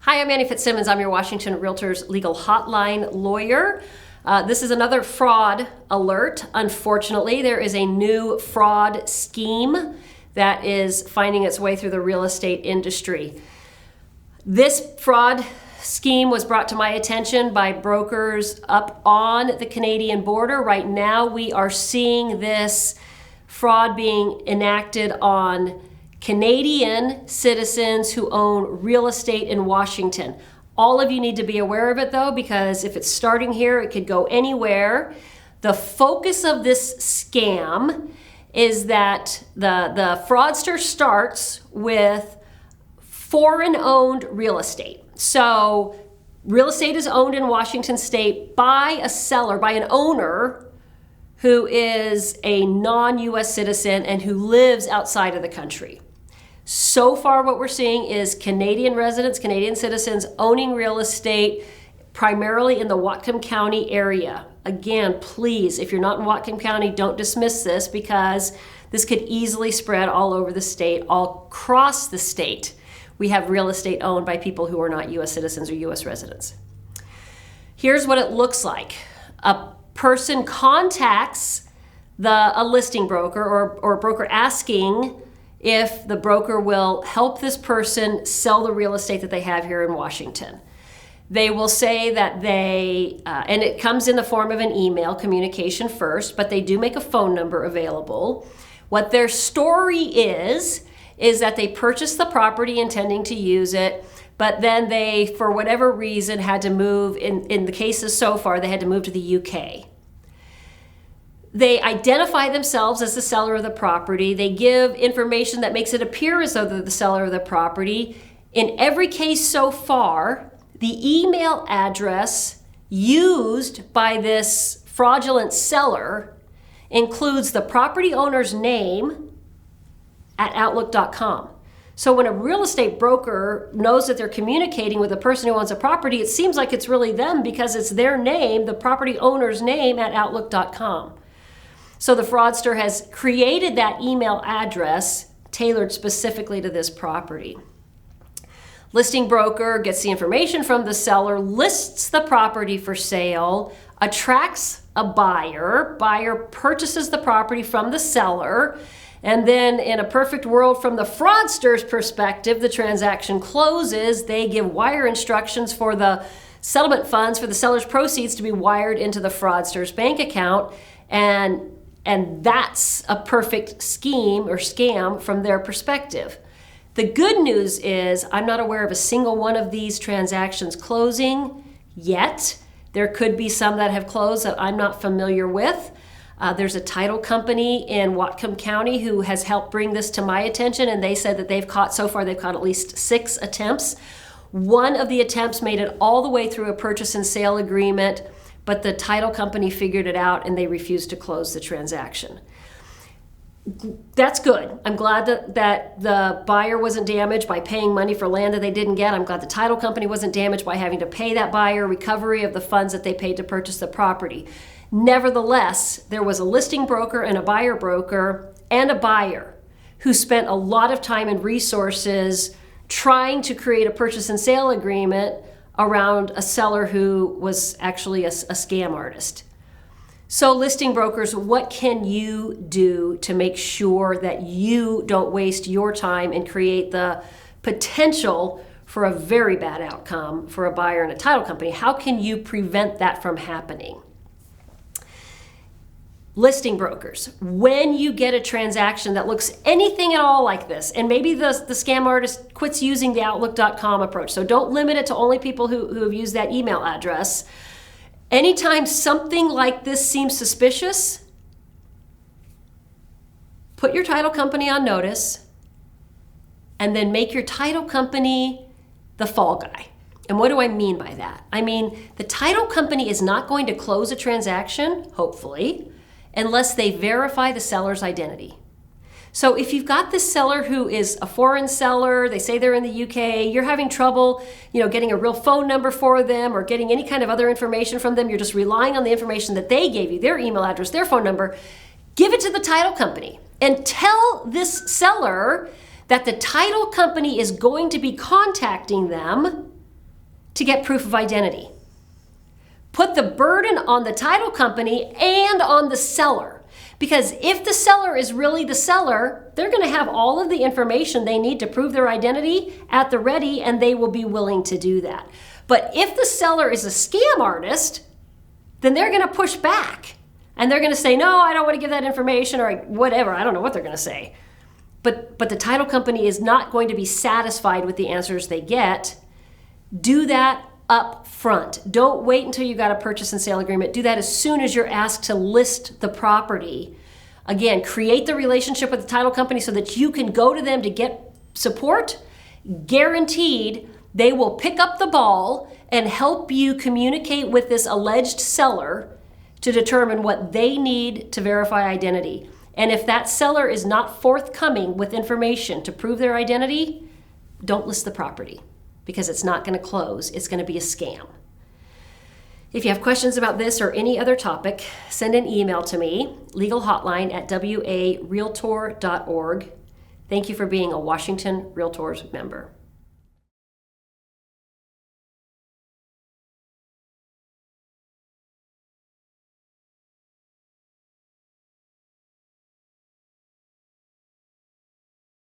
Hi, I'm Annie Fitzsimmons. I'm your Washington REALTORS legal hotline lawyer. This is another fraud alert. Unfortunately, there is a new fraud scheme that is finding its way through the real estate industry. This fraud scheme was brought to my attention by brokers up on the Canadian border. Right now, we are seeing this fraud being enacted on Canadian citizens who own real estate in Washington. All of you need to be aware of it though, because if it's starting here, it could go anywhere. The focus of this scam is that the fraudster starts with foreign-owned real estate. So real estate is owned in Washington state by a seller, by an owner who is a non-US citizen and who lives outside of the country. So far what we're seeing is Canadian residents, Canadian citizens owning real estate primarily in the Whatcom County area. Again, please, if you're not in Whatcom County, don't dismiss this because this could easily spread all over the state, all across the state. We have real estate owned by people who are not US citizens or US residents. Here's what it looks like. A person contacts a listing broker or a broker asking if the broker will help this person sell the real estate that they have here in Washington. They will say that and it comes in the form of an email communication first, but they do make a phone number available. What their story is that they purchased the property intending to use it, but then they, for whatever reason, had to move, in the cases so far, they had to move to the UK. They identify themselves as the seller of the property. They give information that makes it appear as though they're the seller of the property. In every case so far, the email address used by this fraudulent seller includes the property owner's name at Outlook.com. So when a real estate broker knows that they're communicating with a person who owns a property, it seems like it's really them because it's their name, the property owner's name at Outlook.com. So the fraudster has created that email address tailored specifically to this property. Listing broker gets the information from the seller, lists the property for sale, attracts a buyer. Buyer purchases the property from the seller, and then in a perfect world from the fraudster's perspective, the transaction closes. They give wire instructions for the settlement funds for the seller's proceeds to be wired into the fraudster's bank account, and that's a perfect scheme or scam from their perspective. The good news is I'm not aware of a single one of these transactions closing yet. There could be some that have closed that I'm not familiar with. There's a title company in Whatcom County who has helped bring this to my attention, and they said that they've caught at least 6 attempts. One of the attempts made it all the way through a purchase and sale agreement, but the title company figured it out and they refused to close the transaction. That's good. I'm glad that the buyer wasn't damaged by paying money for land that they didn't get. I'm glad the title company wasn't damaged by having to pay that buyer recovery of the funds that they paid to purchase the property. Nevertheless, there was a listing broker and a buyer broker and a buyer who spent a lot of time and resources trying to create a purchase and sale agreement around a seller who was actually a scam artist. So listing brokers, what can you do to make sure that you don't waste your time and create the potential for a very bad outcome for a buyer and a title company? How can you prevent that from happening? Listing brokers, when you get a transaction that looks anything at all like this, and maybe the scam artist quits using the Outlook.com approach, so don't limit it to only people who have used that email address. Anytime something like this seems suspicious, put your title company on notice and then make your title company the fall guy. And what do I mean by that? I mean, the title company is not going to close a transaction, hopefully, unless they verify the seller's identity. So if you've got this seller who is a foreign seller, they say they're in the UK, you're having trouble, getting a real phone number for them or getting any kind of other information from them, you're just relying on the information that they gave you, their email address, their phone number, give it to the title company and tell this seller that the title company is going to be contacting them to get proof of identity. Put the burden on the title company and on the seller. Because if the seller is really the seller, they're going to have all of the information they need to prove their identity at the ready, and they will be willing to do that. But if the seller is a scam artist, then they're going to push back. And they're going to say, no, I don't want to give that information, or whatever. I don't know what they're going to say. But the title company is not going to be satisfied with the answers they get. Do that up front. Don't wait until you got a purchase and sale agreement. Do that as soon as you're asked to list the property. Again, create the relationship with the title company so that you can go to them to get support. Guaranteed, they will pick up the ball and help you communicate with this alleged seller to determine what they need to verify identity. And if that seller is not forthcoming with information to prove their identity, don't list the property, because it's not going to close. It's going to be a scam. If you have questions about this or any other topic, send an email to me, legalhotline@warealtor.org. Thank you for being a Washington REALTORS member.